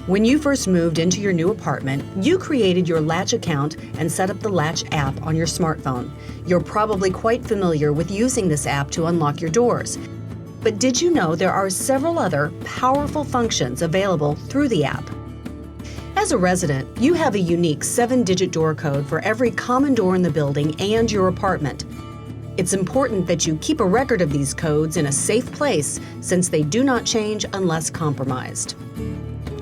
When you first moved into your new apartment, you created your Latch account and set up the Latch app on your smartphone. You're probably quite familiar with using this app to unlock your doors. But did you know there are several other powerful functions available through the app? As a resident, you have a unique 7-digit door code for every common door in the building and your apartment. It's important that you keep a record of these codes in a safe place since they do not change unless compromised.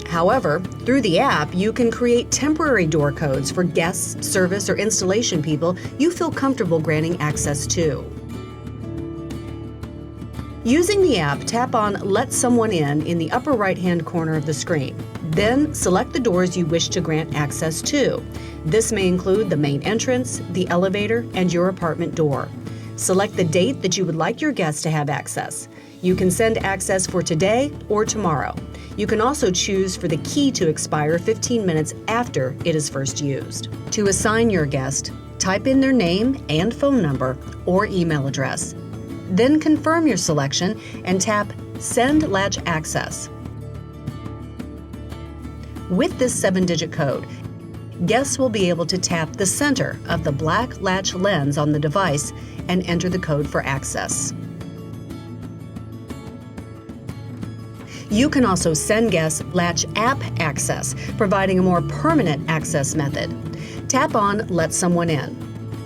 However, through the app, you can create temporary door codes for guests, service, or installation people you feel comfortable granting access to. Using the app, tap on Let Someone in the upper right-hand corner of the screen. Then select the doors you wish to grant access to. This may include the main entrance, the elevator, and your apartment door. Select the date that you would like your guests to have access. You can send access for today or tomorrow. You can also choose for the key to expire 15 minutes after it is first used. To assign your guest, type in their name and phone number or email address. Then confirm your selection and tap Send Latch Access. With this 7-digit code, guests will be able to tap the center of the black latch lens on the device and enter the code for access. You can also send guests Latch app access, providing a more permanent access method. Tap on Let Someone in.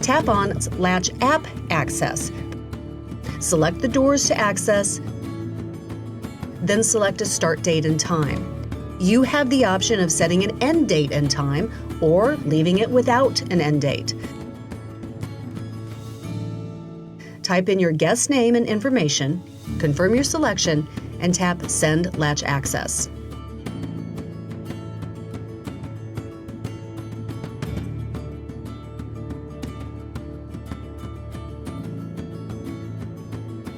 Tap on Latch app access. Select the doors to access, then select a start date and time. You have the option of setting an end date and time or leaving it without an end date. Type in your guest name and information, confirm your selection, and tap Send Latch Access.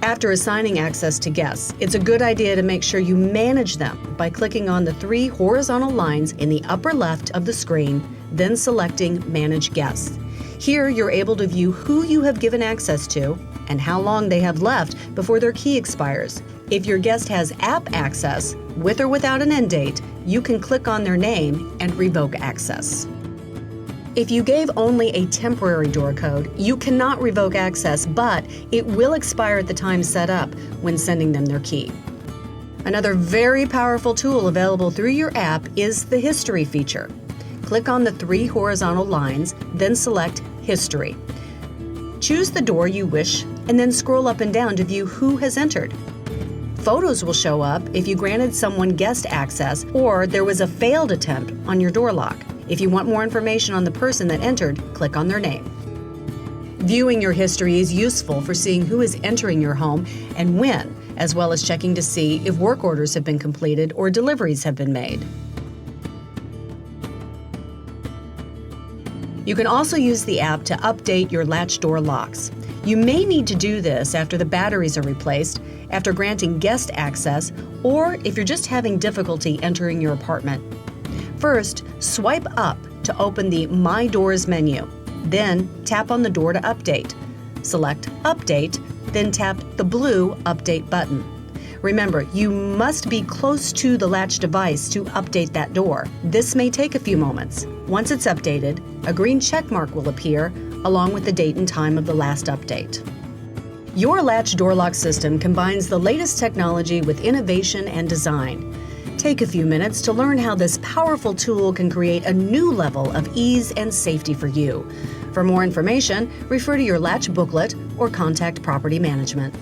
After assigning access to guests, it's a good idea to make sure you manage them by clicking on the 3 horizontal lines in the upper left of the screen, then selecting Manage Guests. Here, you're able to view who you have given access to and how long they have left before their key expires. If your guest has app access, with or without an end date, you can click on their name and revoke access. If you gave only a temporary door code, you cannot revoke access, but it will expire at the time set up when sending them their key. Another very powerful tool available through your app is the History feature. Click on the 3 horizontal lines, then select History. Choose the door you wish, and then scroll up and down to view who has entered. Photos will show up if you granted someone guest access or there was a failed attempt on your door lock. If you want more information on the person that entered, click on their name. Viewing your history is useful for seeing who is entering your home and when, as well as checking to see if work orders have been completed or deliveries have been made. You can also use the app to update your latch door locks. You may need to do this after the batteries are replaced, after granting guest access, or if you're just having difficulty entering your apartment. First, swipe up to open the My Doors menu. Then tap on the door to update. Select Update, then tap the blue Update button. Remember, you must be close to the latch device to update that door. This may take a few moments. Once it's updated, a green check mark will appear along with the date and time of the last update. Your Latch door lock system combines the latest technology with innovation and design. Take a few minutes to learn how this powerful tool can create a new level of ease and safety for you. For more information, refer to your Latch booklet or contact Property Management.